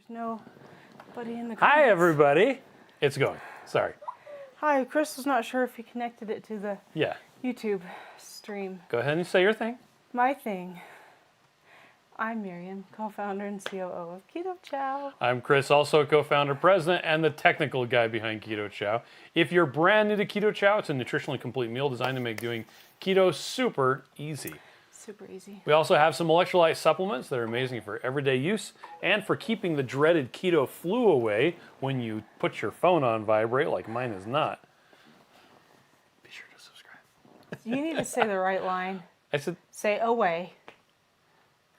nobody in the comments. Hi, everybody. It's going. Sorry. Hi, Chris was not sure if he connected it to the Yeah. YouTube stream. Go ahead and say your thing. My thing. I'm Miriam, co-founder and COO of Keto Chow. I'm Chris, also co-founder, president, and the technical guy behind Keto Chow. If you're brand new to Keto Chow, it's a nutritionally complete meal designed to make doing keto super easy. Super easy. We also have some electrolyte supplements that are amazing for everyday use and for keeping the dreaded keto flu away when you put your phone on vibrate like mine is not. Be sure to subscribe. You need to say the right line. I said, Say away.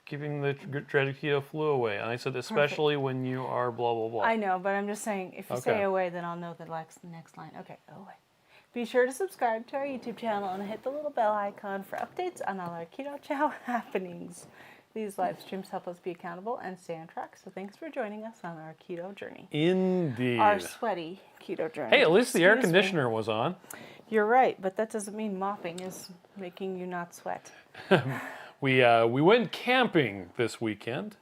keeping the dreaded keto flu away. And I said, especially when you are blah, blah, blah. I know, but I'm just saying, if you say away, then I'll know the next line. Okay, away. Be sure to subscribe to our YouTube channel and hit the little bell icon for updates on all our Keto Chow happenings. These live streams help us be accountable and stay on track, so thanks for joining us on our keto journey. Indeed. Our sweaty keto journey. Hey, at least the air Excuse conditioner me. was on. You're right, but that doesn't mean mopping is making you not sweat. We went camping this weekend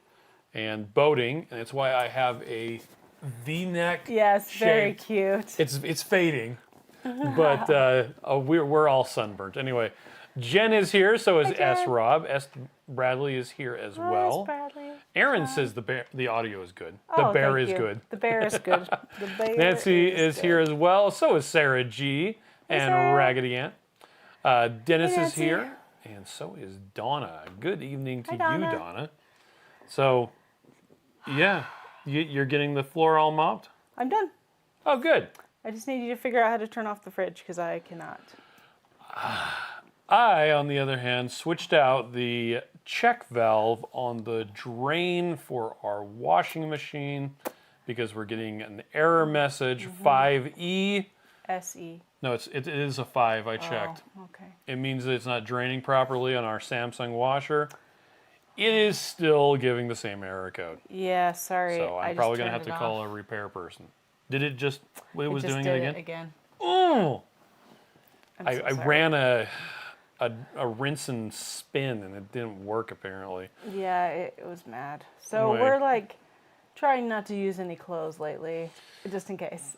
and boating, and it's why I have a V-neck. Yes, very shaped- cute. It's fading, but we're all sunburnt. Anyway, Jen is here, so is Hi, S. Jen. Rob. S. Bradley is here as well. Bradley. Aaron says the audio is good. Oh, The bear thank is you. good. The bear is good. The bear Nancy is good. here as well. So is Sarah G. and Sarah. Raggedy Ant. Dennis Hey, is Nancy. here. And so is Donna. Good evening to Hi, you, Donna. Donna. So, yeah, you're getting the floor all mopped? I'm done. Oh, good. I just need you to figure out how to turn off the fridge because I cannot. I, on the other hand, switched out the check valve on the drain for our washing machine because we're getting an error message, 5E. SE. No, it is a 5, I checked. Oh, okay. It means that it's not draining properly on our Samsung washer. It is still giving the same error code. Yeah, sorry. So I'm probably going to have to call a repair person. Did it just, it was doing it again? Oh! I ran a rinse and spin and it didn't work apparently. Yeah, it was mad. So Anyway. we're like trying not to use any clothes lately, just in case.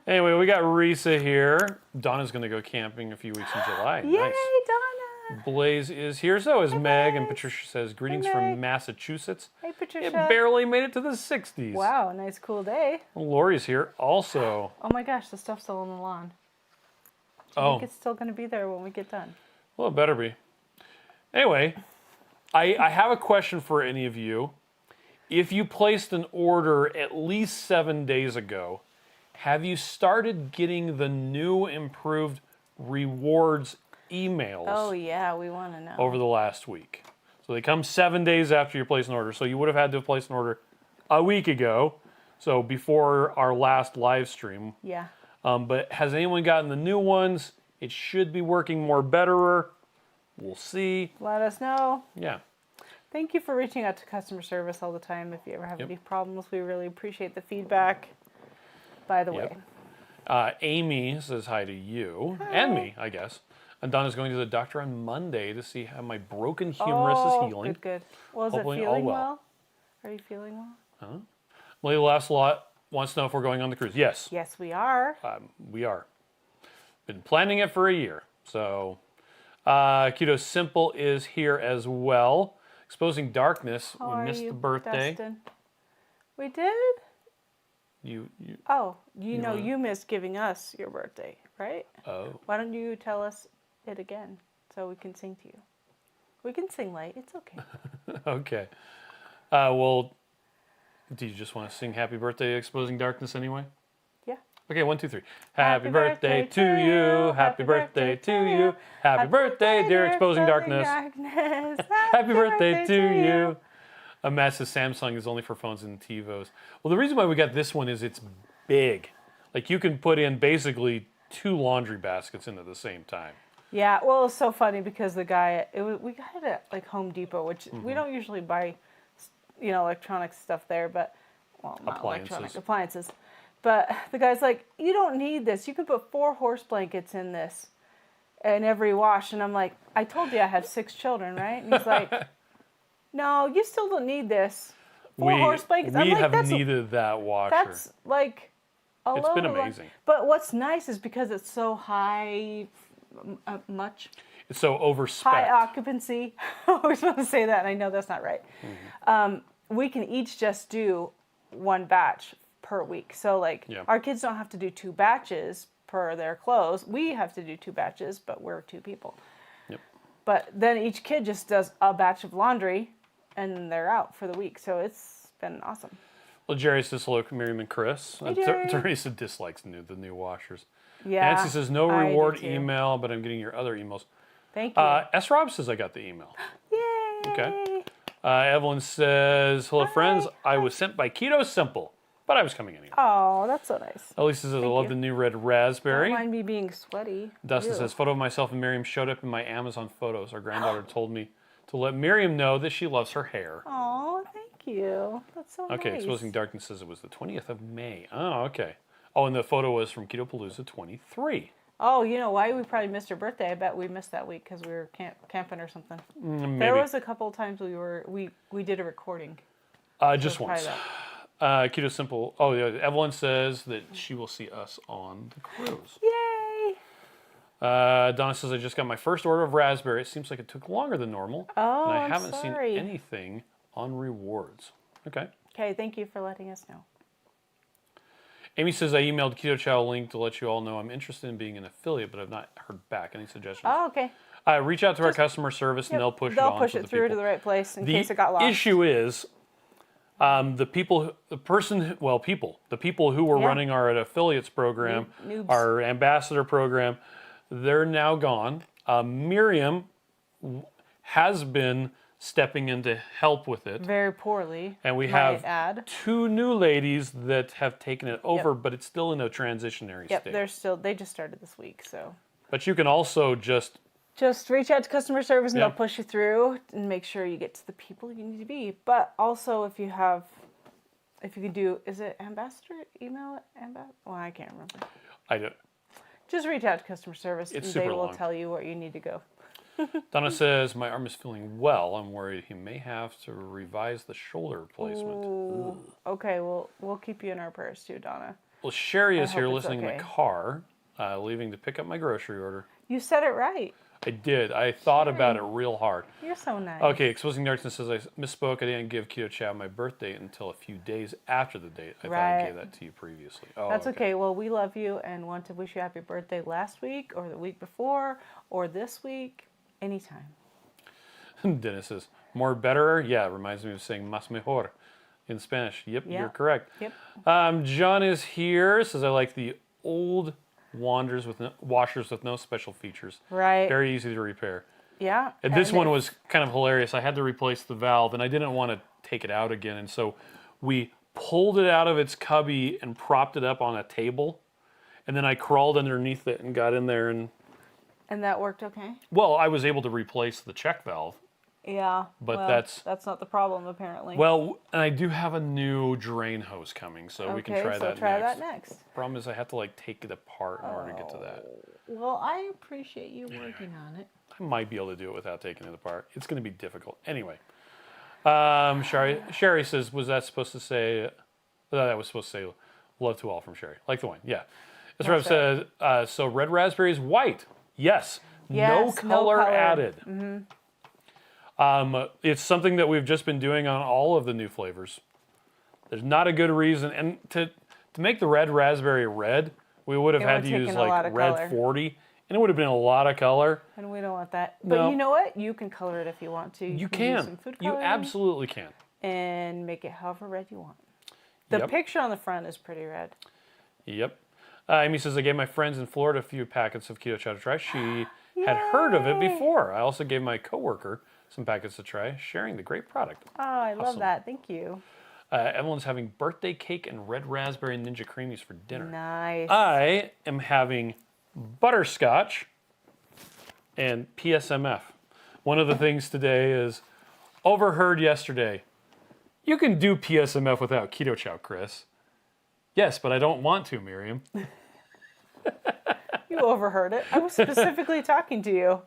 Anyway, we got Risa here. Donna's going to go camping a few weeks in July. Yay, Nice. Donna! Blaze is here. So is Meg. And Meg. Patricia says, greetings Meg. from Massachusetts. Hey, Patricia. It barely made it to the 60s. Wow, nice cool day. Lori's here also. Oh my gosh, the stuff's still on the lawn. I Oh, think it's still going to be there when we get done. well, it better be. Anyway, I have a question for any of you. If you placed an order at least 7 days ago, have you started getting the new improved rewards emails Oh yeah, we want to know. over the last week? So they come 7 days after you place an order. So you would have had to have placed an order a week ago, so before our last live stream. Yeah. But has anyone gotten the new ones? It should be working more betterer. We'll see. Let us know. Yeah. Thank you for reaching out to customer service all the time. If you ever have Yep. any problems, we really appreciate the feedback. By the way. Amy says hi to you and me, I guess. And Donna's going to the doctor on Monday to see how my broken humerus is healing. Good. Well, is Hopefully it all feeling well. well? Are you feeling well? Lady Laughs a Lot wants to know if we're going on the cruise. Yes, Yes, we are. we are. Been planning it for a year. So, Keto Simple is here as well. Exposing Darkness. How We are missed you, the birthday. Dustin? We did? You Oh, you know wanna- you missed giving us your birthday, right? oh. Why don't you tell us it again so we can sing to you? We can sing late. It's okay. Okay. Well, do you just want to sing Happy Birthday Exposing Darkness anyway? Yeah. Okay, 1, 2, 3. Happy birthday to you. Happy birthday to you. Happy birthday, dear Exposing Darkness. Happy birthday to you. Matt says Samsung is only for phones and TiVos. Well, the reason why we got this one is it's big. Like you can put in basically 2 laundry baskets in at the same time. Yeah, well, it's so funny because the guy, we got it at like Home Depot, which Mm-hmm. we don't usually buy, electronic stuff there, but, well, not electronic appliances. But the guy's like, you don't need this. You can put 4 horse blankets in this in every wash. And I'm like, I told you I have 6 children, right? And he's like, no, you still don't need this. 4 horse blankets. We I'm like, have needed that washer. That's like a It's load been of one. amazing. But what's nice is because it's so high, much It's so overspec. high occupancy. I always want to say that, and I know that's not right. We can each just do 1 batch per week. So like our kids don't have to do 2 batches per their clothes. We have to do 2 batches, but we're 2 people. Yep. But then each kid just does a batch of laundry, and they're out for the week. So it's been awesome. Well, Jerry says hello, Miriam and Chris. Hey, Jerry. Teresa dislikes the new washers. Yeah. Nancy says no I do reward too. email, but I'm getting your other emails. Thank you. S. Rob says I got the email. Yay. Okay. Evelyn says, hello, friends. I was sent by Keto Simple, but I was coming anyway. Oh, that's so nice. Elisa says, I love the new red raspberry. Don't mind me being sweaty. Dustin Ew. says, photo of myself and Miriam showed up in my Amazon photos. Our granddaughter told me to let Miriam know that she loves her hair. Oh, thank you. That's so Okay, nice. Exposing Darkness says it was the 20th of May. Oh, okay. Oh, and the photo was from Keto Palooza 23. Oh, you know why we probably missed her birthday? I bet we missed that week because we were camping or something. Maybe. There was a couple of times we did a recording. Just So once. probably Keto Simple. Oh, yeah. Evelyn says that she will see us on the cruise. Yay! Donna says, I just got my first order of raspberry. It seems like it took longer than normal. Oh, and I I'm haven't sorry. seen anything on rewards. Okay. Okay, thank you for letting us know. Amy says, I emailed Keto Chow a link to let you all know I'm interested in being an affiliate, but I've not heard back. Any suggestions? Oh, okay. Reach out to our customer service and they'll push it on. They'll push it through to the right place in case it got lost. The issue is the people who were running our affiliates program, Noobs. our ambassador program, they're now gone. Miriam has been stepping in to help with it. Very poorly. And we might have add. 2 new ladies that have taken it over, but it's still in a transitionary Yep, state. they just started this week, so. But you can also just reach out to customer service and Yep. they'll push you through and make sure you get to the people you need to be. But also if you can do, is it ambassador email? Well, I can't remember. I don't. Just reach out to customer service It's and super they will long. tell you where you need to go. Donna says, my arm is feeling well. I'm worried he may have to revise the shoulder replacement. Ooh. Okay, well, we'll keep you in our prayers too, Donna. Well, Sherry is hope here it's listening in okay. the car, leaving to pick up my grocery order. You said it right. I did. I thought about it real hard. You're so nice. Okay, Exposing Darkness says, I misspoke. I didn't give Keto Chow my birth date until a few days after the date. I thought I Right. gave that to you previously. Oh, That's okay. Well, we love you and want to wish you happy birthday last week or the week before or this week, anytime. Dennis says, more better? Yeah, it reminds me of saying más mejor in Spanish. Yep, Yeah. you're correct. Yep. John is here. Says, I like the old washers with no special features. Right. Very easy to repair. Yeah. And this one was kind of hilarious. I had to replace the valve, and I didn't want to take it out again. And so we pulled it out of its cubby and propped it up on a table. And then I crawled underneath it and got in there. And, that worked okay? well, I was able to replace the check valve. Yeah. But well, that's not the problem, apparently. Well, and I do have a new drain hose coming, so we can try that next. that next. Problem is I have to like take it apart in order to get to that. Well, I appreciate you working on it. I might be able to do it without taking it apart. It's going to be difficult. Anyway, Sherry says, was that supposed to say, that was supposed to say love to all from Sherry. Like the wine, yeah. That's what I've said. So red raspberry is white. Yes. No color added. Mm-hmm. It's something that we've just been doing on all of the new flavors. There's not a good reason. And to make the red raspberry red, we would have had to use like red 40. And it would have been a lot of color. And we don't want that. But you know what? You can color it if you want to. You use can. some food You coloring absolutely can. and make it however red you want. The picture on the front is pretty red. Yep. Amy says, I gave my friends in Florida a few packets of Keto Chow to try. She had heard of it before. I also gave my coworker some packets to try, sharing the great product. Oh, I love that. Thank you. Evelyn's having birthday cake and red raspberry ninja creamies for dinner. Nice. I am having butterscotch and PSMF. One of the things today is overheard yesterday. You can do PSMF without Keto Chow, Chris. Yes, but I don't want to, Miriam. You overheard it. I was specifically talking to you.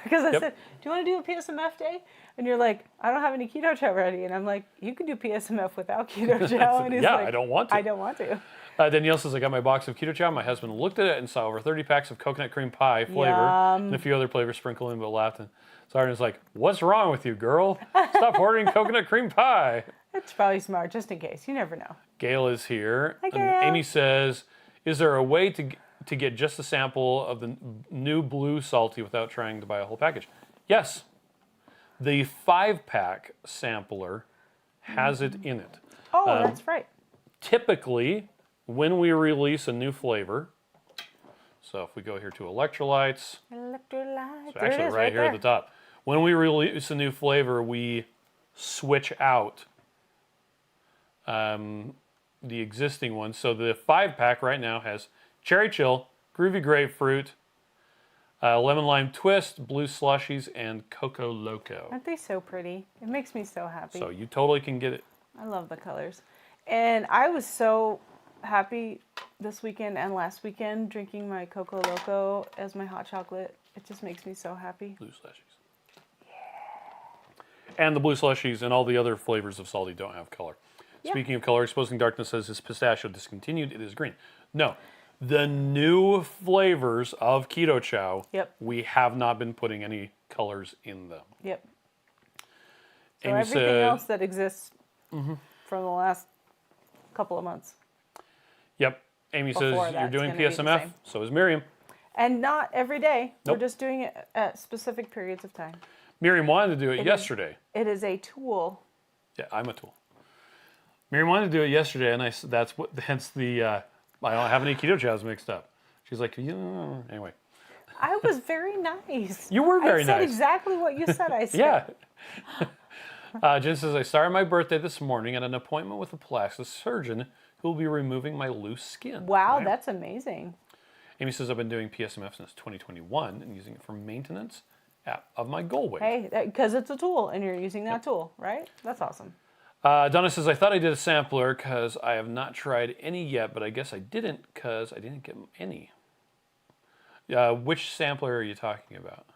Because I Yep. said, do you want to do a PSMF day? And you're like, I don't have any Keto Chow ready. And I'm like, you can do PSMF without Keto Chow. And he's Yeah, like, I don't want to. I don't want to. Danielle says, I got my box of Keto Chow. My husband looked at it and saw over 30 packs of coconut cream pie flavor and a few other flavors sprinkled in, but laughed. And Sarna's like, what's wrong with you, girl? Stop ordering coconut cream pie. That's probably smart, just in case. You never know. Gail is here. Hi, And Gail. Amy says, is there a way to get just a sample of the new blue salty without trying to buy a whole package? Yes. The 5-pack sampler has it in it. Oh, that's right. Typically, when we release a new flavor, so if we go here to electrolytes, Electrolyte. so actually right here at the top, when we release a new flavor, we switch out the existing one. So the 5-pack right now has cherry chill, groovy grapefruit, lemon lime twist, blue slushies, and cocoa loco. Aren't they so pretty? It makes me so happy. So you totally can get it. I love the colors. And I was so happy this weekend and last weekend drinking my Coco Loco as my hot chocolate. It just makes me so happy. Blue slushies. Yeah. And the blue slushies and all the other flavors of salty don't have color. Yeah. Speaking of color, Exposing Darkness says, is pistachio discontinued? It is green. No. The new flavors of Keto Chow, Yep. we have not been putting any colors in them. Yep. So Amy everything said- else that exists from the last couple of months. Yep. Amy says, Before you're that's doing gonna be the PSMF. same. So is Miriam. And not every day. Nope. We're just doing it at specific periods of time. Miriam wanted to do it is- yesterday. It is a tool. Yeah, I'm a tool. Miriam wanted to do it yesterday, and that's what, hence the, I don't have any Keto Chows mixed up. She's like, yeah. Anyway. I was very nice. You were very I said nice. exactly what you said I said. Yeah. Jen says, I started my birthday this morning at an appointment with a plastic surgeon who will be removing my loose skin. Wow, Right? that's amazing. Amy says, I've been doing PSMF since 2021 and using it for maintenance of my goal weight. Hey, because it's a tool and you're using that tool, right? That's awesome. Donna says, I thought I did a sampler because I have not tried any yet, but I guess I didn't because I didn't get any. Which sampler are you talking about?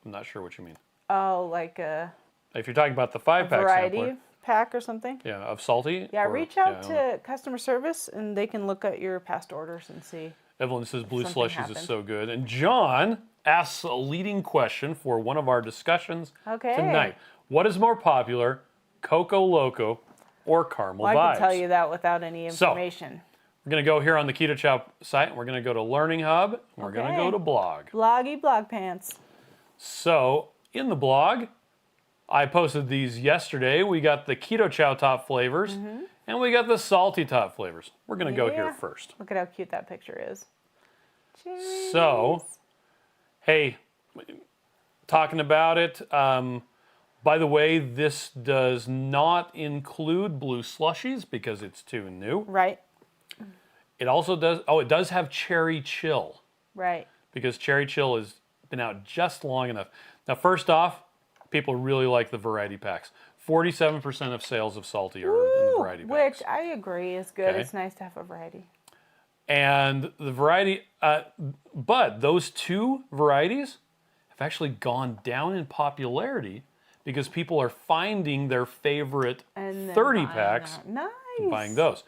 I'm not sure what you mean. Oh, like a If you're talking about the 5-pack variety sampler, pack or something? yeah, of salty. Yeah, or- reach out yeah, to customer service and they can look at your past orders and see. Evelyn says blue Something slushies happened. is so good. And John asks a leading question for one of our discussions Okay. tonight. What is more popular, Coco Loco or Caramel Well, Vibes? I can tell you that without any So, information. We're going to go here on the Keto Chow site, and we're going to go to Learning Hub, and we're going to go Okay. to blog. Bloggy blog pants. So, in the blog, I posted these yesterday. We got the Keto Chow top flavors, and we got the salty top flavors. We're going to go here Yeah. first. Look at how cute that picture is. Cherries. So, hey, talking about it, by the way, this does not include blue slushies because it's too new. Right, It also does, it does have cherry chill right. because cherry chill has been out just long enough. Now, first off, people really like the variety packs. 47% of sales of salty are in the variety packs. Which I agree is good. Okay. It's nice to have a variety. And the variety, but those two varieties have actually gone down in popularity because people are finding their favorite And then 30 buying packs that. Nice. and buying those.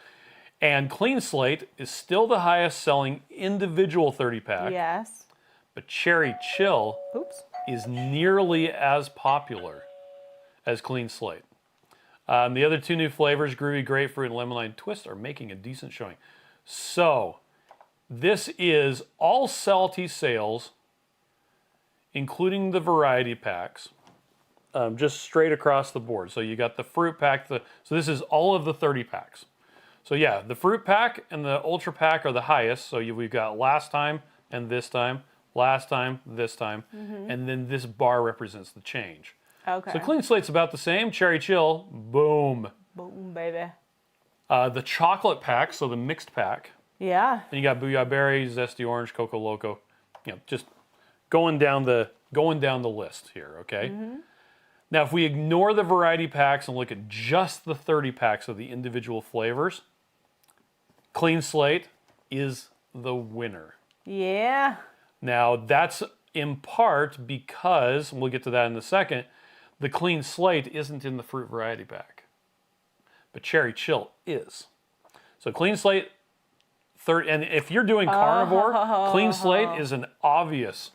And Clean Slate is still the highest selling individual 30 pack, Yes. but Cherry Chill Oops. is nearly as popular as Clean Slate. The other two new flavors, Groovy Grapefruit and Lemon Lime Twist, are making a decent showing. So, this is all salty sales, including the variety packs, just straight across the board. So you got the fruit pack, so this is all of the 30 packs. So yeah, the fruit pack and the ultra pack are the highest. So we've got last time and this time, last time, this time, and then this bar represents the change. Okay. So Clean Slate's about the same. Cherry Chill, boom. Boom, baby. The chocolate pack, so the mixed pack. Yeah. Then you got Booyah Berry, Zesty Orange, Coco Loco. You know, just going down the list here, okay? Now, if we ignore the variety packs and look at just the 30 packs of the individual flavors, Clean Slate is the winner. Yeah. Now, that's in part because, we'll get to that in a second, the clean slate isn't in the fruit variety pack. But cherry chill is. So clean slate, and if you're doing carnivore, clean slate is an obvious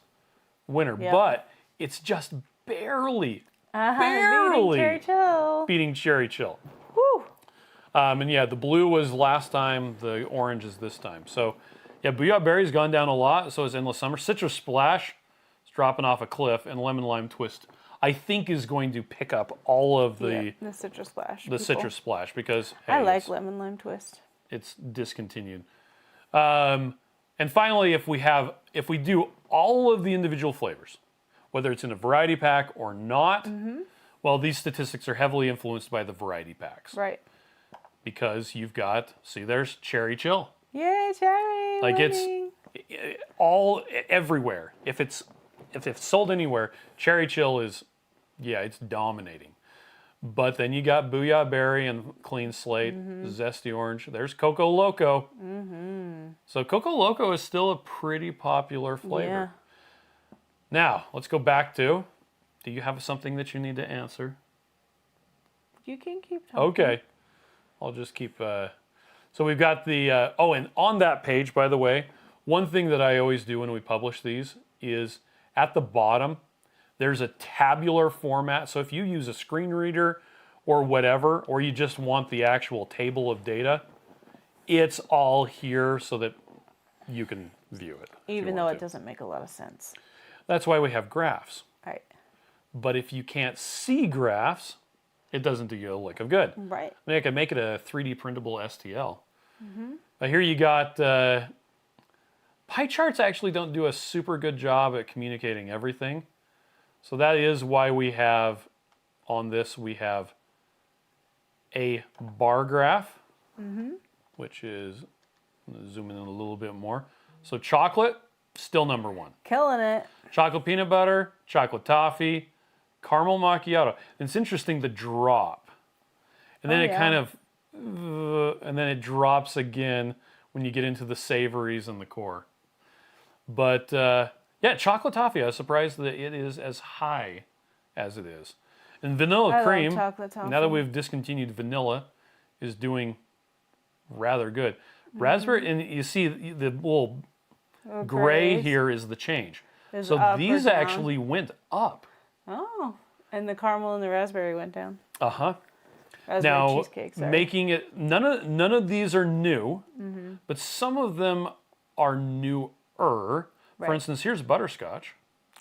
winner. Yep. But it's just barely beating cherry chill. Woo. And yeah, the blue was last time, the orange is this time. So yeah, Booyah Berry's gone down a lot, so is Endless Summer. Citrus Splash is dropping off a cliff, and Lemon Lime Twist, I think, is going to pick up all of the Citrus Splash. Citrus Splash, because hey, I like Lemon Lime Twist. It's discontinued. And finally, if we do all of the individual flavors, whether it's in a variety pack or not, well, these statistics are heavily influenced by the variety packs. Right. Because you've got, see, there's cherry chill. Yay, cherry! Like winning. It's all everywhere. If it's sold anywhere, cherry chill is, yeah, it's dominating. But then you got Booyah Berry and Clean Slate, Zesty Orange. There's Coco Loco. So Coco Loco is still a pretty popular flavor. Yeah. Now, let's go back to, do you have something that you need to answer? You can keep talking. Okay. I'll just keep, so we've got the, and on that page, by the way, one thing that I always do when we publish these is at the bottom, there's a tabular format. So if you use a screen reader or whatever, or you just want the actual table of data, it's all here so that you can view it. Even though it doesn't make a lot of sense. That's why we have graphs. Right. But if you can't see graphs, it doesn't do you a lick of good. Right. I mean, I could make it a 3D printable STL. But here you got, pie charts actually don't do a super good job at communicating everything. So that is why we have, on this, we have a bar graph, which is, I'm going to zoom in a little bit more. So chocolate, still number one. Killing it. Chocolate peanut butter, chocolate toffee, caramel macchiato. And it's interesting, the drop. And then kind of, and then it drops again when you get into the savories and the core. But yeah, chocolate toffee, I was surprised that it is as high as it is. And vanilla cream, love chocolate toffee. now that we've discontinued vanilla, is doing rather good. Raspberry, and you see the little gray here is the change. So these actually went up. Oh, and the caramel and the raspberry went down. Uh-huh. Raspberry Now, cheesecake, sorry. making it, none of these are new, but some of them are newer. For instance, here's butterscotch.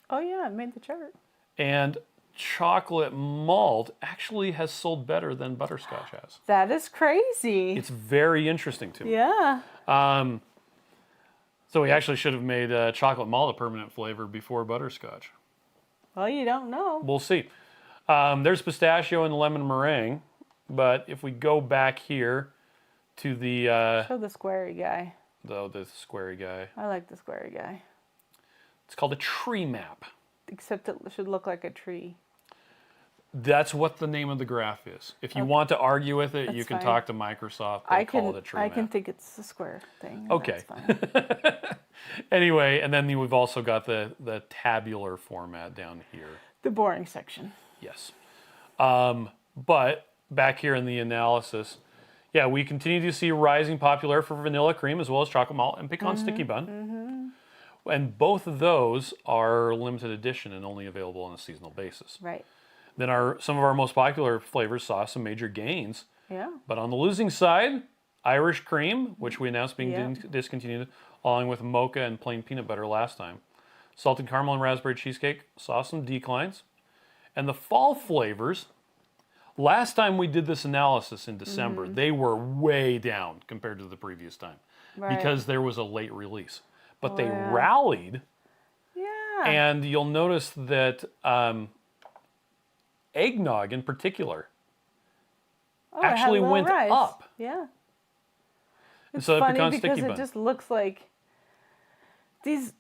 Oh yeah, I made the chart. And chocolate malt actually has sold better than butterscotch has. That is crazy. It's very interesting to me. Yeah. So we actually should have made chocolate malt a permanent flavor before butterscotch. Well, you don't know. We'll see. There's pistachio and lemon meringue, but if we go back here to the Show the squarey guy. the squarey guy, I like the squarey guy. it's called a tree map. Except it should look like a tree. That's what the name of the graph is. If you want to argue with it, you can fine. talk to Microsoft. They call it a tree I map. can think it's a square thing. Okay. That's fine. Anyway, and then we've also got the tabular format down here. The boring section. Yes. But back here in the analysis, yeah, we continue to see rising popularity for vanilla cream as well as chocolate malt and pecan sticky bun. And both of those are limited edition and only available on a seasonal basis. Right. Then some of our most popular flavors saw some major gains. Yeah. But on the losing side, Irish cream, which we announced being Yeah. discontinued, along with mocha and plain peanut butter last time. Salted caramel and raspberry cheesecake saw some declines. And the fall flavors, last time we did this analysis in December, they were way down compared to the previous time. Right. Because there was a late release. But they yeah. rallied, Yeah. and you'll notice that eggnog in particular Oh, it had a actually little went rise. up. Yeah. And It's so funny pecan because sticky it bun. just looks like these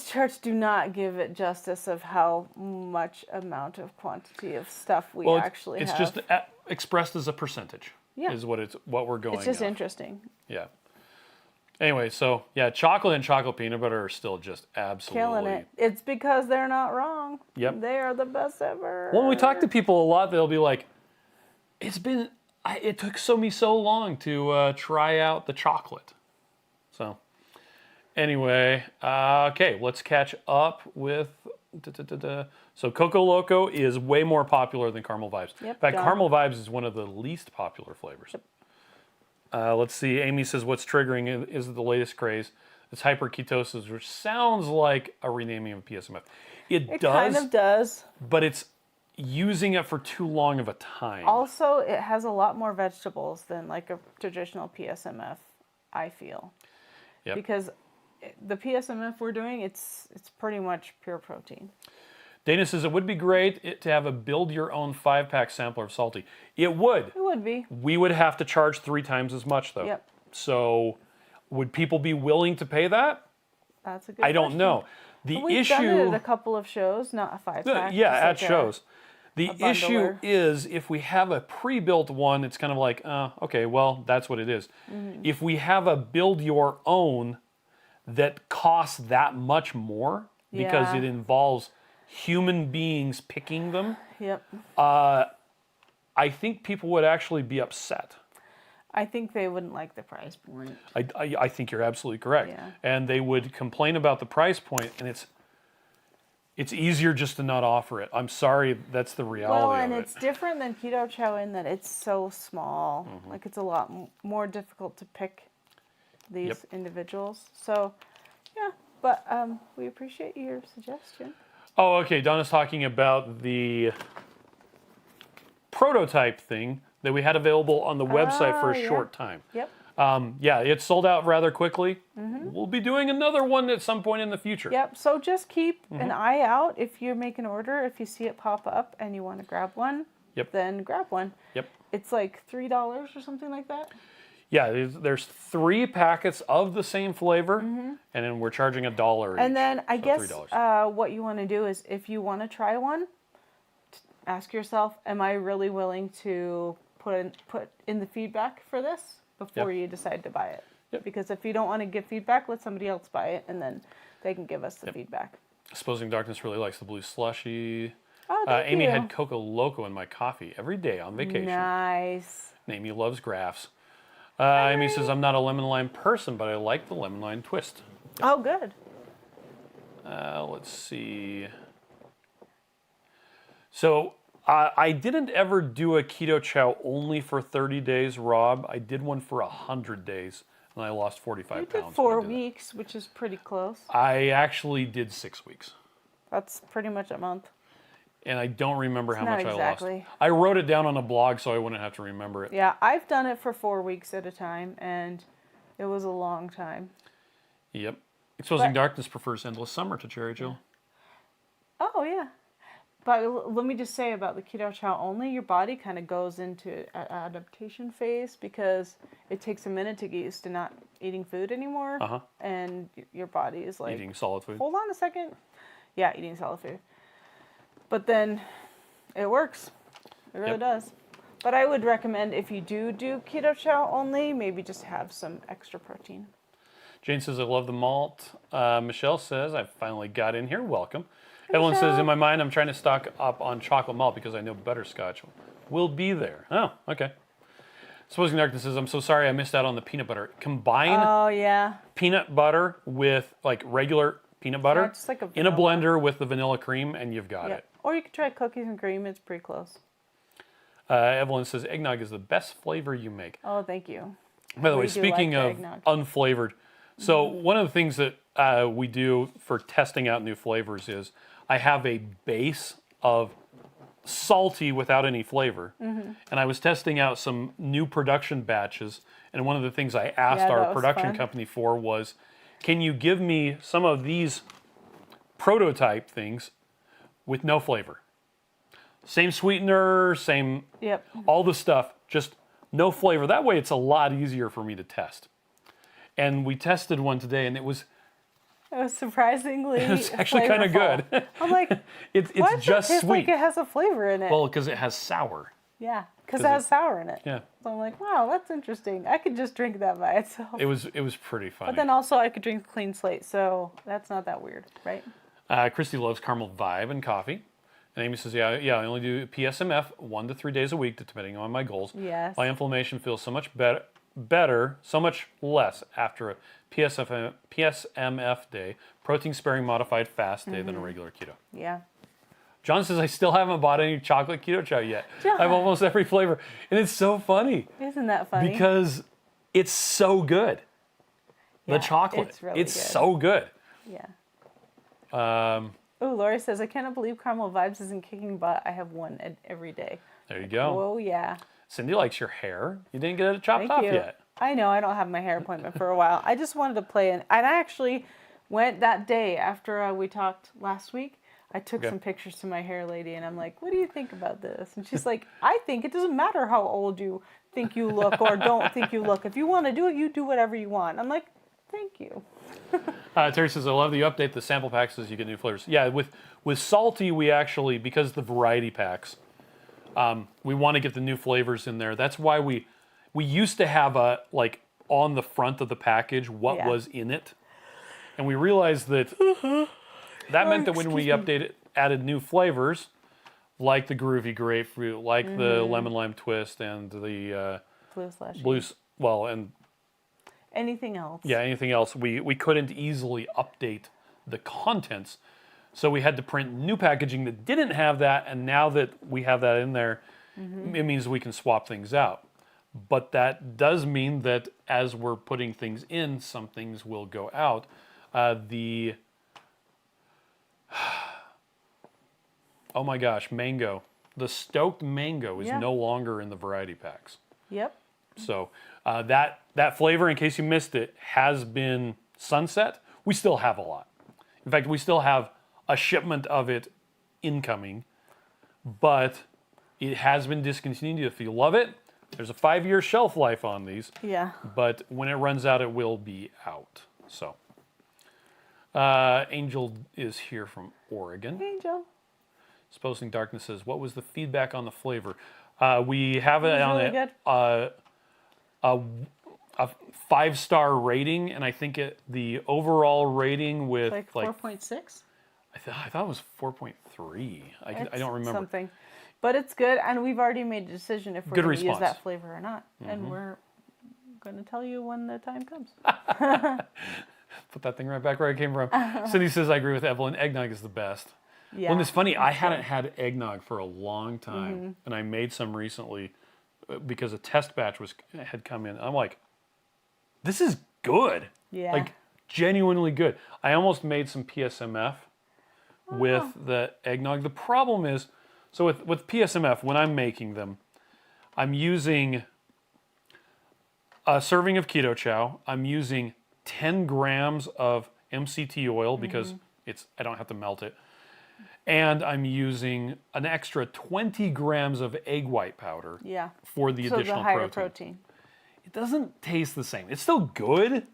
charts do not give it justice of how much quantity of stuff we actually it's have. just expressed as a percentage. Yeah. Is what we're going. It's just off. interesting. Yeah. Anyway, so yeah, chocolate and chocolate peanut butter are still just absolutely killing it. It's because they're not wrong. Yep. They are the best ever. When we talk to people a lot, they'll be like, it took me so long to try out the chocolate. So anyway, okay, let's catch up with, so Coco Loco is way more popular than Caramel Vibes. Yep, In fact, done. Caramel Vibes is one of the least popular flavors. Yep. Let's see, Amy says, what's triggering is the latest craze. It's hyperketosis, which sounds like a renaming of PSMF. It does, kind of does. but it's using it for too long of a time. Also, it has a lot more vegetables than like a traditional PSMF, I feel. Yep. Because the PSMF we're doing, it's pretty much pure protein. Dana says, it would be great to have a build-your-own 5-pack sampler of salty. It would. It would be. We would have to charge 3 times as much, though. Yep. So would people be willing to pay that? That's a good I don't question. know. The We've issue... done it at a couple of shows, not a 5-pack. yeah, at just like shows. The issue bundler. is if we have a pre-built one, it's kind of like, okay, well, that's what it is. Mm-hmm. If we have a build-your-own that costs that much more because Yeah. it involves human beings picking them, Yep. I think people would actually be upset. I think they wouldn't like the price point. I think you're absolutely correct. Yeah. And they would complain about the price point, and it's easier just to not offer it. I'm sorry, that's the reality Well, and of it's different than Keto Chow in that it's so small. Mm-hmm. Like, it's a lot more difficult to pick these Yep. individuals. So, yeah. But we appreciate your suggestion. Oh, okay. Donna's talking about the prototype thing that we had available on the website for a yeah. short time. Yep. Yeah, it sold out rather quickly. Mm-hmm. We'll be doing another one at some point in the future. Yep. So just keep Mm-hmm. an eye out if you make an order. If you see it pop up and you want to grab one, Yep. then grab one. Yep. It's like $3 or something like that. Yeah, there's 3 packets of the same flavor, and then we're charging $1 each. And then I so guess $3. what you want to do is if you want to try one, ask yourself, am I really willing to put in the feedback for this before you decide to buy it? Yep. Because if you don't want to give feedback, let somebody else buy it, and then they can give us the feedback. Exposing Darkness really likes the blue slushy. Oh, thank Amy you. had Coco Loco in my coffee every day on vacation. Nice. And Amy loves graphs. Amy says, I'm not a lemon lime person, but I like the lemon lime twist. Oh, good. Let's see. So I didn't ever do a Keto Chow only for 30 days, Rob. I did one for 100 days, and I lost 45 You pounds. did 4 when I did that. weeks, which is pretty close. I actually did 6 weeks. That's pretty much a month. And I don't remember how Not much I exactly. lost. I wrote it down on a blog so I wouldn't have to remember it. Yeah, I've done it for 4 weeks at a time, and it was a long time. Yep. Exposing But- Darkness prefers Endless Summer to Cherry Jill. Oh, yeah. But let me just say about the Keto Chow only, your body kind of goes into an adaptation phase because it takes a minute to get used to not eating food anymore. Uh-huh. And your body is like, Eating solid food. hold on a second. Yeah, eating solid food. But then it works. It really Yep. does. But I would recommend if you do Keto Chow only, maybe just have some extra protein. Jane says, I love the malt. Michelle says, I finally got in here. Welcome. Evelyn says, Michelle. in my mind, I'm trying to stock up on chocolate malt because I know Butterscotch will be there. Oh, okay. Exposing Darkness says, I'm so sorry I missed out on the peanut butter. Combine Oh, yeah. peanut butter with like regular peanut butter Yeah, just like a in a vanilla. blender with the vanilla cream, and you've got Yeah. it. Or you could try cookies and cream. It's pretty close. Evelyn says, eggnog is the best flavor you make. Oh, thank you. By the way, We do speaking like of eggnog. unflavored, so one of the things that we do for testing out new flavors is I have a base of salty without any flavor. Mm-hmm. And I was testing out some new production batches, and one of the things I asked Yeah, our that was production fun. company for was, can you give me some of these prototype things with no flavor? Same sweetener, same Yep. all the stuff, just no flavor. That way it's a lot easier for me to test. And we tested one today, and it was It was surprisingly actually kind of flavorful. good. I'm like, It's why does just it taste sweet. like it has a flavor in it? Well, because it has sour. yeah. because it has sour in it. Yeah. So I'm like, wow, that's interesting. I could just drink that by itself. It was pretty funny. But then also I could drink clean slate, so that's not that weird, right? Christy loves caramel vibe and coffee. And Amy says, yeah, I only do PSMF 1 to 3 days a week, depending on my goals. Yes. My inflammation feels so much better, so much less after a PSMF day, protein-sparing modified fast day than a regular keto. Yeah. John says, I still haven't bought any chocolate Keto Chow yet. I have almost every flavor. And it's so funny. Isn't that funny? Because it's so good. Yeah, the chocolate. It's really it's good. so good. Yeah. Oh, Lori says, I cannot believe Caramel Vibes isn't kicking butt. I have one every day. There you go. Oh, yeah. Cindy likes your hair. You didn't get it chopped off yet. I know. I don't have my hair appointment for a while. I just wanted to play. And I actually went that day after we talked last week. I took some pictures to my hair lady, and I'm like, what do you think about this? And she's like, I think it doesn't matter how old you think you look or don't think you look. If you want to do it, you do whatever you want. I'm like, thank you. Terry says, I love that you update the sample packs as you get new flavors. Yeah, with Salty, we actually, because the variety packs, we want to get the new flavors in there. That's why we used to have on the front of the package what was in it. And we realized that that meant that when we added new flavors, like the groovy grapefruit, like the lemon lime twist, and the blues, and anything else. Yeah, anything else. We couldn't easily update the contents, so we had to print new packaging that didn't have that. And now that we have that in there, it means we can swap things out. But that does mean that as we're putting things in, some things will go out. Oh my gosh, mango. The stoked mango is no longer in the variety packs. Yep. So that flavor, in case you missed it, has been sunset. We still have a lot. In fact, we still have a shipment of it incoming, but it has been discontinued. If you love it, there's a 5-year shelf life on these. Yeah. But when it runs out, it will be out. So Angel is here from Oregon. Angel. Exposing Darkness says, what was the feedback on the flavor? We have it on really a 5-star rating, and I think the overall rating with like 4.6. I thought it was 4.3. I don't remember something, but it's good, and we've already made a decision if we're going to use that flavor or not, and we're going to tell you when the time comes. Put that thing right back where it came from. Cindy says, I agree with Evelyn. Eggnog is the best. Yeah. Well, it's funny. I hadn't had eggnog for a long time, and I made some recently because a test batch had come in. I'm like, this is good. Yeah. Like, genuinely good. I almost made some PSMF with the eggnog. The problem is, so with PSMF, when I'm making them, I'm using a serving of Keto Chow. I'm using 10 grams of MCT oil because I don't have to melt it. And I'm using an extra 20 grams of egg white powder for the additional the higher protein. It doesn't taste the same. It's still good.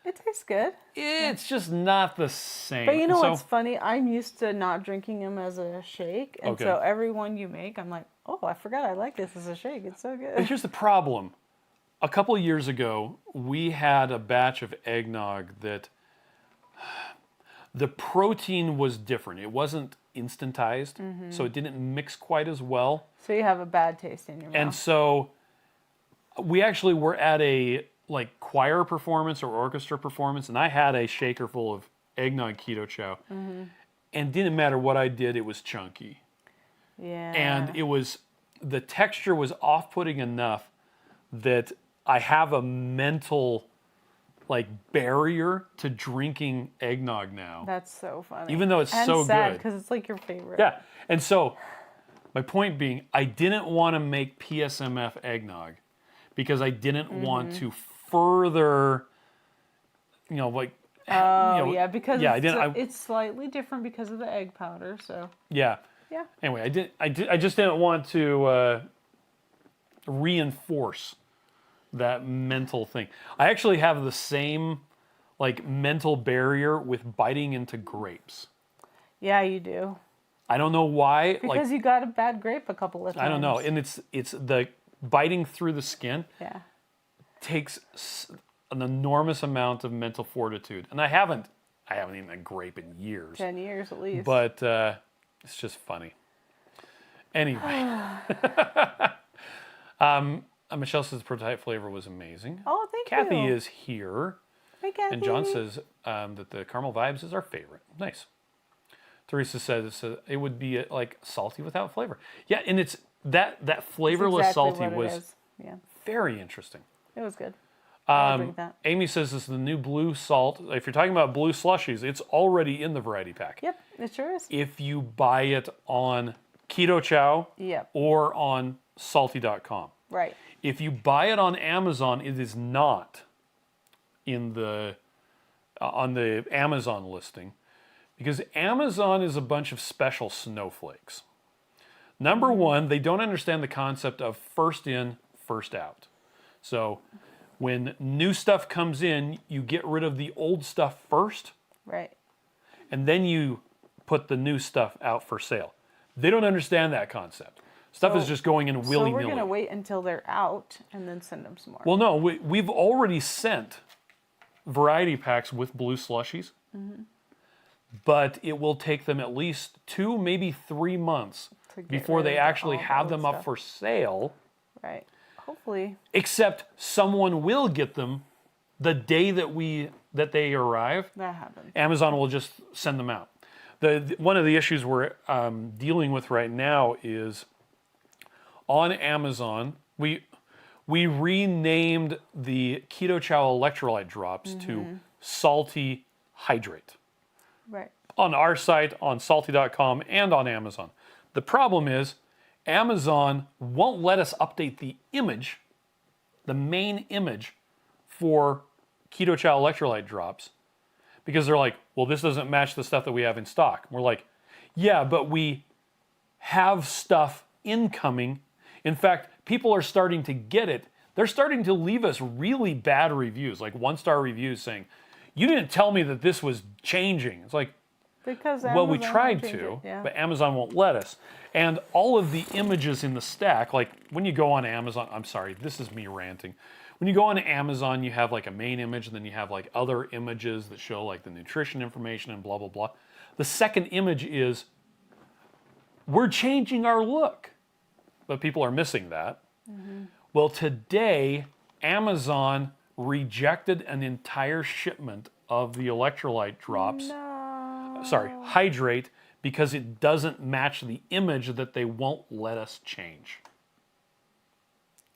It tastes good. It's just not the same. But you know what's funny? I'm used to not drinking them as a shake. And so every one you make, I'm like, oh, I forgot I like this as a shake. It's so good. But here's the problem. A couple of years ago, we had a batch of eggnog that the protein was different. It wasn't instantized, so it didn't mix quite as well. So you have a bad taste in your mouth. And so we actually were at a choir performance or orchestra performance, and I had a shaker full of eggnog Keto Chow. And didn't matter what I did, it was chunky. Yeah. And the texture was off-putting enough that I have a mental barrier to drinking eggnog now. That's so funny. Even though it's so sad, good. because it's like your favorite. Yeah. And so my point being, I didn't want to make PSMF eggnog because I didn't want to further, because it's slightly different because of the egg powder. So yeah. Anyway, I just didn't want to reinforce that mental thing. I actually have the same mental barrier with biting into grapes. Yeah, you do. I don't know why. Because you got a bad grape a couple of times. I don't know, and it's biting through the skin Yeah. takes an enormous amount of mental fortitude. And I haven't eaten a grape in years. 10 years at least. But it's just funny. Anyway. Michelle says the prototype flavor was amazing. Oh, thank Kathy you. is here. Hi, Kathy. And John says that the caramel vibes is our favorite. Nice. Teresa says it would be like salty without flavor. Yeah, and it's that flavorless That's exactly salty what it was is. Yeah, very interesting. it was good. I'll drink that. Amy says this is the new blue salt. If you're talking about blue slushies, it's already in the variety pack. Yep, it sure is. If you buy it on Keto Chow Yep. or on salty.com. Right. If you buy it on Amazon, it is not in the on the Amazon listing because Amazon is a bunch of special snowflakes. Number one, they don't understand the concept of first in, first out. So when new stuff comes in, you get rid of the old stuff first, Right. and then you put the new stuff out for sale. They don't understand that concept. Stuff is just going in So willy-nilly. we're going to wait until they're out and then send them some more. Well, no, we've already sent variety packs with blue slushies, but it will take them at least 2, maybe 3 months To get before rid they of actually all the have old them up stuff. for sale, Right. Hopefully. except someone will get them the day that they arrive. That happens. Amazon will just send them out. One of the issues we're dealing with right now is on Amazon, we renamed the Keto Chow electrolyte drops to Salty Hydrate Right. on our site, on salty.com, and on Amazon. The problem is Amazon won't let us update the image, the main image for Keto Chow electrolyte drops, because they're like, well, this doesn't match the stuff that we have in stock. We're like, yeah, but we have stuff incoming. In fact, people are starting to get it. They're starting to leave us really bad reviews, like 1-star reviews saying, you didn't tell me that this was changing. It's like, Because well, we Amazon tried changed to, it, yeah. but Amazon won't let us. And all of the images in the stack, like when you go on Amazon, I'm sorry, this is me ranting. When you go on Amazon, you have like a main image, and then you have like other images that show like the nutrition information and blah, blah, blah. The second image is, we're changing our look. But people are missing that. Well, today, Amazon rejected an entire shipment of the electrolyte drops. No. Sorry, hydrate, because it doesn't match the image that they won't let us change.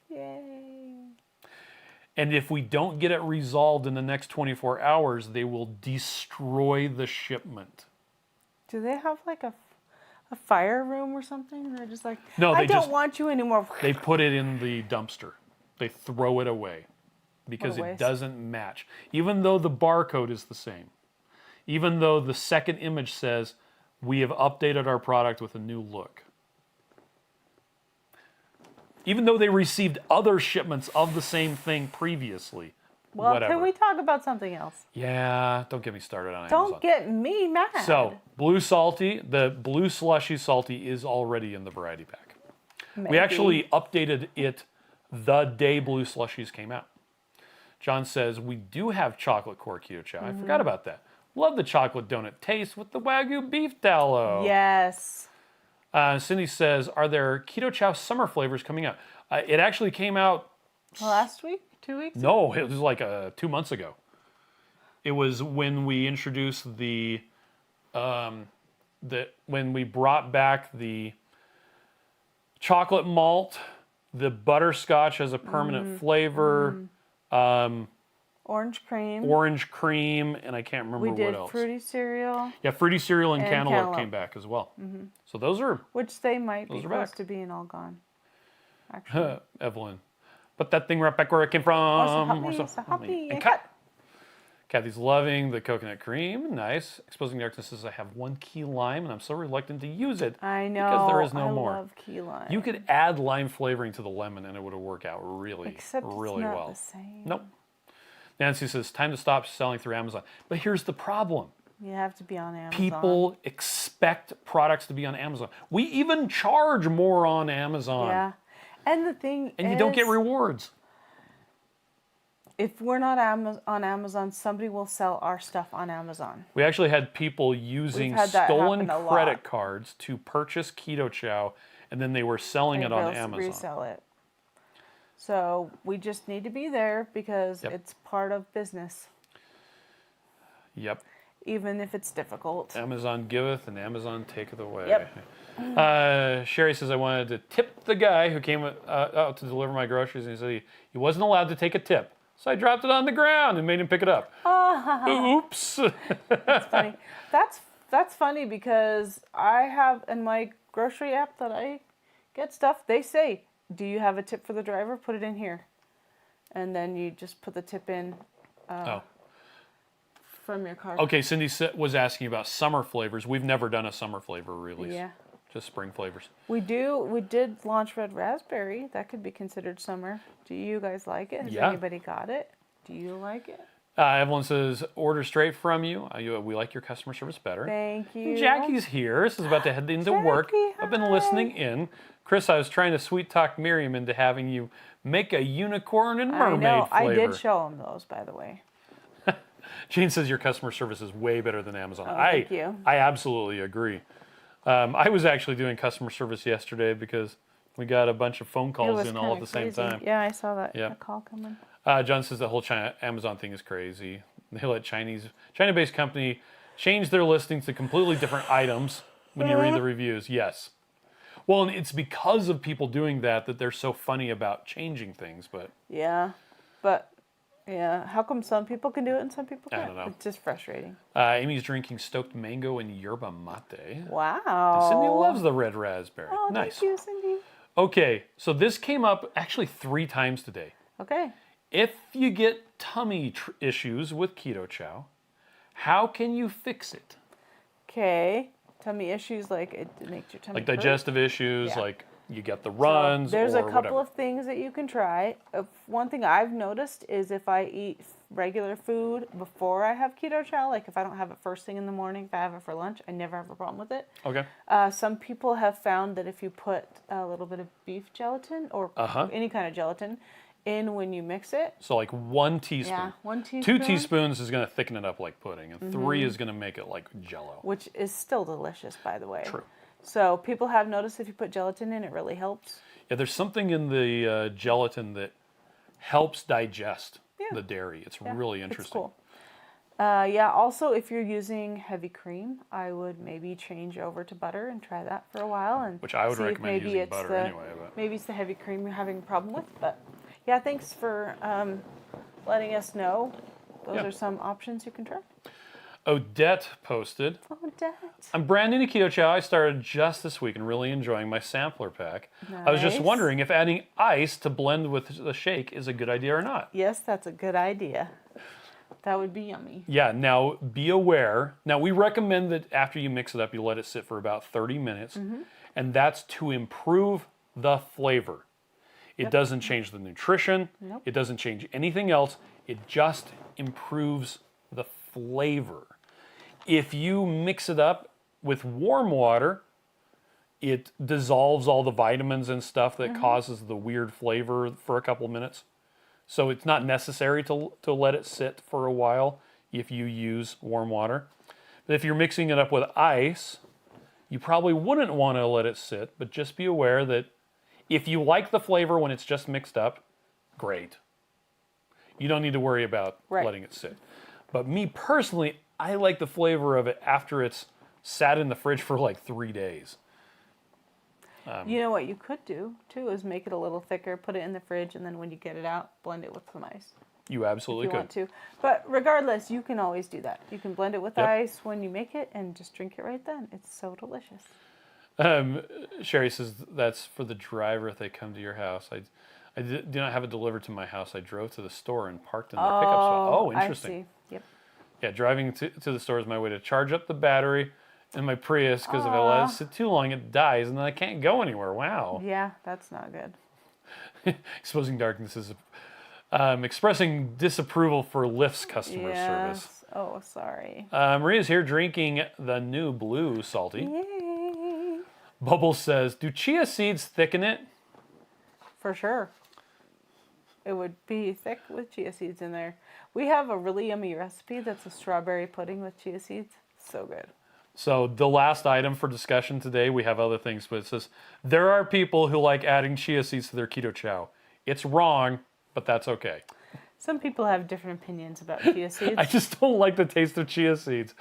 Yay. And if we don't get it resolved in the next 24 hours, they will destroy the shipment. Do they have like a fire room or something? They're just like, No, I they don't just- want you anymore. They put it in the dumpster. They throw it away because What a it waste. doesn't match. Even though the barcode is the same. Even though the second image says, we have updated our product with a new look. Even though they received other shipments of the same thing previously. Well, whatever. can we talk about something else? Yeah, don't get me started on Amazon. Don't get me mad. So, blue salty, the blue slushy salty is already in the variety pack. We Maybe. actually updated it the day blue slushies came out. John says, we do have chocolate core Keto Chow. I forgot about that. Love the chocolate donut taste with the Wagyu beef tallow. Yes. Cindy says, are there Keto Chow summer flavors coming out? It actually came out, Last week? 2 weeks? no, it was like 2 months ago. It was when we introduced when we brought back the chocolate malt, the butterscotch as a permanent flavor, Orange cream. orange cream, and I can't remember we did what else. fruity cereal, Yeah, fruity cereal and and cantaloupe cantaloupe. came back as well. So those are, which they might be Those are close back. to being all gone. Actually. Evelyn, put that thing right back where it came from. Or so happy. And cut. Kathy's loving the coconut cream. Nice. Exposing Darkness says, I have 1 key lime, and I'm so reluctant to use it. I know. Because there is no I more. love key lime. You could add lime flavoring to the lemon, and it would have worked out really, Except really it's not well. the same. Nope. Nancy says, time to stop selling through Amazon. But here's the problem. You have to be on Amazon. People expect products to be on Amazon. We even charge more on Amazon. Yeah. And the thing And you don't get rewards. If we're not on Amazon, somebody will sell our stuff on Amazon. We actually had people using stolen credit cards to purchase Keto Chow, and then they were selling it on Amazon. Resell it. So we just need to be there because it's part of business. Yep. Even if it's difficult. Amazon giveth and Amazon taketh away. Yep. Sherry says, I wanted to tip the guy who came out to deliver my groceries, and he said he wasn't allowed to take a tip. So I dropped it on the ground and made him pick it up. Oops. That's funny. That's funny because I have in my grocery app that I get stuff, they say, do you have a tip for the driver? Put it in here. And then you just put the tip in from your cart. Okay, Cindy was asking about summer flavors. We've never done a summer flavor release. Yeah. Just spring flavors. We did launch red raspberry. That could be considered summer. Do you guys like it? Has anybody got it? Do you like it? Evelyn says, order straight from you. We like your customer service better. Thank you. Jackie's here. This is about to head into work. I've been listening in. Chris, I was trying to sweet talk Miriam into having you make a unicorn and mermaid flavor. I did show him those, by the way. Jane says your customer service is way better than Amazon. Thank you. I absolutely agree. I was actually doing customer service yesterday because we got a bunch of phone calls in all at the same time. Yeah, I saw that call coming. John says the whole Amazon thing is crazy. They let China-based company change their listings to completely different items when you read the reviews. Yes. Well, and it's because of people doing that they're so funny about changing things. But how come some people can do it and some people can't? I don't know. It's just frustrating. Amy's drinking stoked mango and yerba mate. Wow. And Cindy loves the red raspberry. Oh, nice. Thank you, Cindy. Okay, so this came up actually 3 times today. Okay. If you get tummy issues with Keto Chow, how can you fix it? Okay. Tummy issues, like it makes your tummy like digestive issues, like you get the runs. So there's a couple whatever. of things that you can try. One thing I've noticed is if I eat regular food before I have Keto Chow, like if I don't have it first thing in the morning, if I have it for lunch, I never have a problem with it. Okay. Some people have found that if you put a little bit of beef gelatin or any kind of gelatin in when you mix it. So like 1 teaspoon. Yeah, 1 teaspoon. 2 teaspoons is going to thicken it up like pudding, and 3 is going to make it like Jell-O. Which is still delicious, by the way. True. So people have noticed if you put gelatin in, it really helps. Yeah, there's something in the gelatin that helps digest the dairy. It's really interesting. It's cool. Also, if you're using heavy cream, I would maybe change over to butter and try that for a while. Which I would recommend using butter anyway. But. Maybe it's the heavy cream you're having a problem with. But yeah, thanks for letting us know. Those are some options you can try. Odette posted, Odette. I'm brand new to Keto Chow. I started just this week and really enjoying my sampler pack. Nice. I was just wondering if adding ice to blend with the shake is a good idea or not. Yes, that's a good idea. That would be yummy. Yeah, now be aware. Now we recommend that after you mix it up, you let it sit for about 30 minutes. And that's to improve the flavor. It doesn't change the nutrition. Nope. It doesn't change anything else. It just improves the flavor. If you mix it up with warm water, it dissolves all the vitamins and stuff that causes the weird flavor for a couple minutes. So it's not necessary to let it sit for a while if you use warm water. But if you're mixing it up with ice, you probably wouldn't want to let it sit, but just be aware that if you like the flavor when it's just mixed up, great. You don't need to worry about letting it sit. But me personally, I like the flavor of it after it's sat in the fridge for like 3 days. You know what you could do, too, is make it a little thicker, put it in the fridge, and then when you get it out, blend it with some ice. You absolutely if you could. want to. But regardless, you can always do that. You can blend it with ice when you make it and just drink it right then. It's so delicious. Sherry says that's for the driver if they come to your house. I did not have it delivered to my house. I drove to the store and parked in the pickup spot. Oh, interesting. I see. Yep. Yeah, driving to the store is my way to charge up the battery in my Prius because if I let it sit too long, it dies and then I can't go anywhere. Wow. Yeah, that's not good. Exposing Darkness is expressing disapproval for Lyft's customer service. Oh, sorry. Maria's here drinking the new blue salty. Yay. Bubbles says, do chia seeds thicken it? For sure. It would be thick with chia seeds in there. We have a really yummy recipe that's a strawberry pudding with chia seeds. So good. So the last item for discussion today, we have other things, but it says, there are people who like adding chia seeds to their keto chow. It's wrong, but that's okay. Some people have different opinions about chia seeds. I just don't like the taste of chia seeds.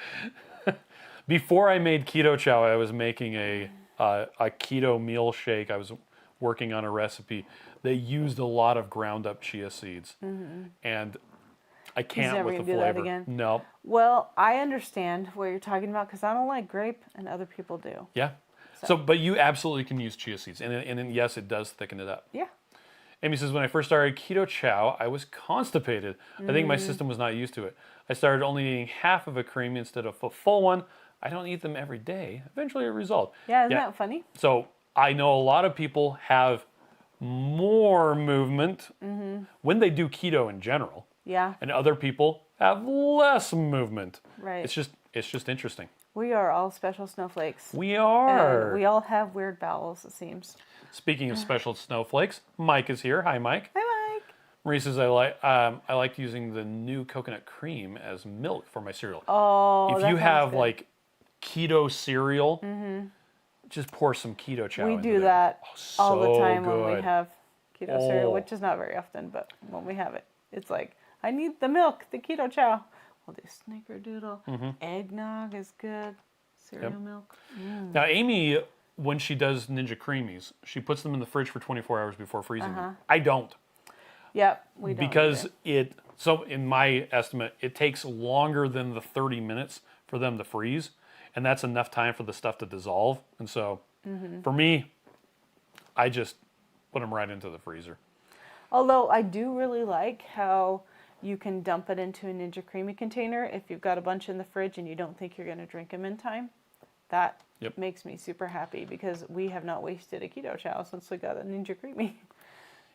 Before I made keto chow, I was making a keto meal shake. I was working on a recipe that used a lot of ground up chia seeds, and I can't with the flavor. That again? No. Well, I understand what you're talking about because I don't like grape, and other people do. Yeah. So, but you absolutely can use chia seeds, and yes, it does thicken it up. Yeah. Amy says, when I first started keto chow, I was constipated. I think my system was not used to it. I started only eating half of a cream instead of a full one. I don't eat them every day. Eventually it resolved. Yeah, isn't that funny? So I know a lot of people have more movement when they do keto in general. Yeah. And other people have less movement. Right. It's just interesting. We are all special snowflakes. We are. And we all have weird bowels, it seems. Speaking of special snowflakes, Mike is here. Hi, Mike. Hi, Mike. Marie says, I like using the new coconut cream as milk for my cereal. Oh, if you have like keto cereal, just pour some keto chow We into do there. that so all the time good. when we have keto cereal, which is not very often, but when we have it, it's like, I need the milk, the keto chow. We'll do snickerdoodle. Eggnog is good. Cereal milk. Now, Amy, when she does Ninja Creamies, she puts them in the fridge for 24 hours before freezing them. I don't. Yep, we don't. Because so in my estimate, it takes longer than the 30 minutes for them to freeze. And that's enough time for the stuff to dissolve. And so for me, I just put them right into the freezer. Although I do really like how you can dump it into a Ninja Creamy container if you've got a bunch in the fridge and you don't think you're going to drink them in time. That makes me super happy because we have not wasted a keto chow since we got a Ninja Creamy.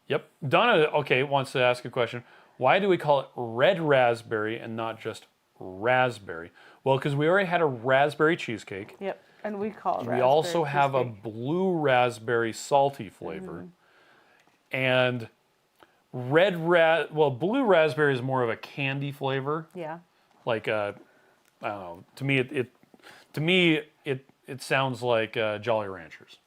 Yep. Donna, wants to ask a question. Why do we call it red raspberry and not just raspberry? Well, because we already had a raspberry cheesecake. Yep, and we call it raspberry. We also cheesecake. have a blue raspberry salty flavor. And blue raspberry is more of a candy flavor. Yeah. Like I don't know. To me it sounds like Jolly Ranchers.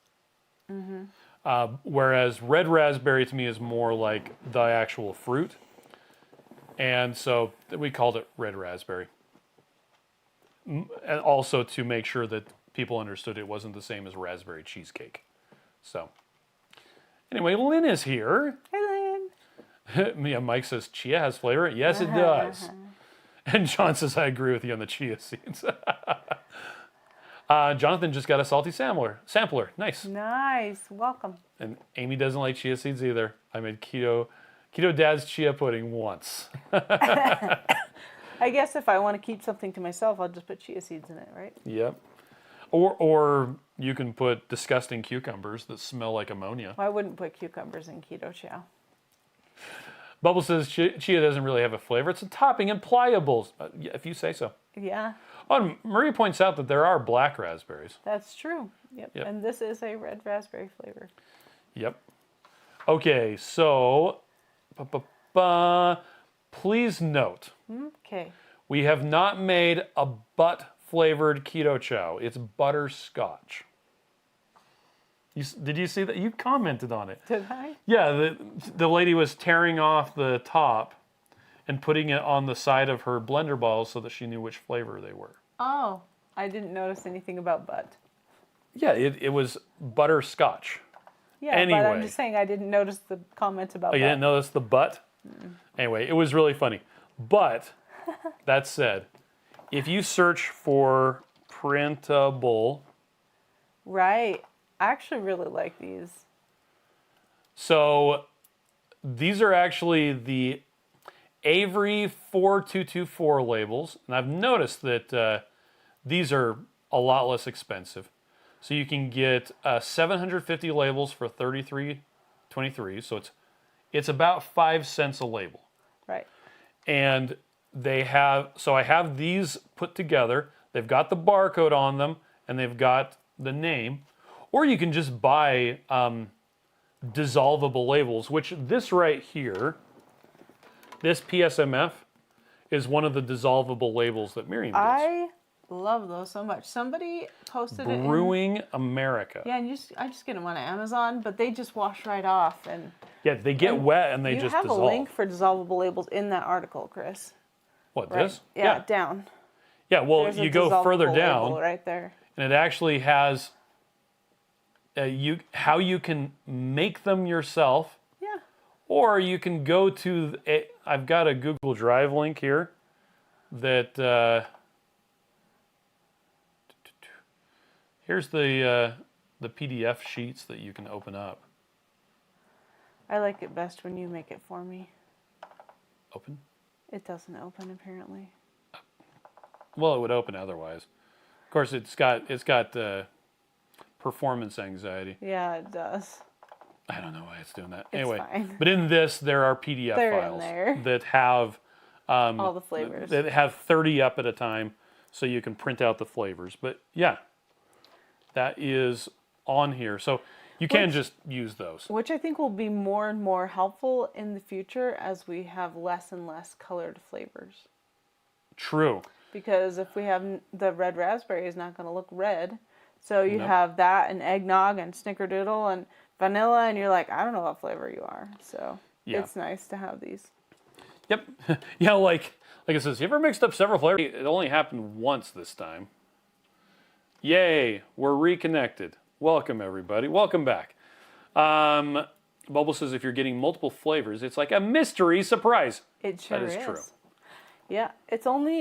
Whereas red raspberry to me is more like the actual fruit. And so we called it red raspberry. And also to make sure that people understood it wasn't the same as raspberry cheesecake. So anyway, Lynn is here. Hey, Lynn. Yeah, Mike says chia has flavor. Yes, it does. And John says, I agree with you on the chia seeds. Jonathan just got a salty sampler. Nice. Nice. Welcome. And Amy doesn't like chia seeds either. I made Keto Dad's chia pudding once. I guess if I want to keep something to myself, I'll just put chia seeds in it, right? Yep. Or you can put disgusting cucumbers that smell like ammonia. Well, I wouldn't put cucumbers in keto chow. Bubble says chia doesn't really have a flavor. It's a topping and pliables, if you say so. Yeah. Oh, and Marie points out that there are black raspberries. That's true. Yep. And this is a red raspberry flavor. Yep. Okay, so please note. Okay. We have not made a butt-flavored keto chow. It's butterscotch. Did you see that? You commented on it. Did I? Yeah, the lady was tearing off the top and putting it on the side of her blender balls so that she knew which flavor they were. Oh, I didn't notice anything about butt. Yeah, it was butterscotch. Yeah, anyway. But I'm just saying I didn't notice the comments about butt. You didn't notice the butt? Anyway, it was really funny. But, that said, if you search for Printable... Right. I actually really like these. So, these are actually the Avery 4224 labels. And I've noticed that these are a lot less expensive. So you can get 750 labels for $33.23. So it's about 5 cents a label. Right. And I have these put together. They've got the barcode on them and they've got the name. Or you can just buy dissolvable labels, which this right here, this PSMF, is one of the dissolvable labels that Miriam gets. I love those so much. Somebody posted it. Brewing America. Yeah, and I just get them on Amazon, but they just wash right off. And yeah, they get wet and they just dissolve. You have a link for dissolvable labels in that article, Chris. What, right? this? Yeah, down. Yeah, well, There's you go further down, right there, and it actually has how you can make them yourself. Yeah. Or you can go to. I've got a Google Drive link here that. Here's the PDF sheets that you can open up. I like it best when you make it for me. Open? It doesn't open apparently. Well, it would open otherwise. Of course, it's got performance anxiety. Yeah, it does. I don't know why it's doing that. It's Anyway, fine. but in this, there are PDF files that have all the flavors. That have 30 up at a time, so you can print out the flavors. But yeah, that is on here, so you can just use those. Which I think will be more and more helpful in the future as we have less and less colored flavors. True. Because if we have the red raspberry, is not going to look red. So you have that and eggnog and snickerdoodle and vanilla, and you're like, I don't know what flavor you are. So it's nice to have these. Yep. Yeah, like it says, you ever mixed up several flavors? It only happened once this time. Yay, we're reconnected. Welcome, everybody. Welcome back. Bubble says if you're getting multiple flavors, it's like a mystery surprise. It sure is. That is true. Yeah, it's only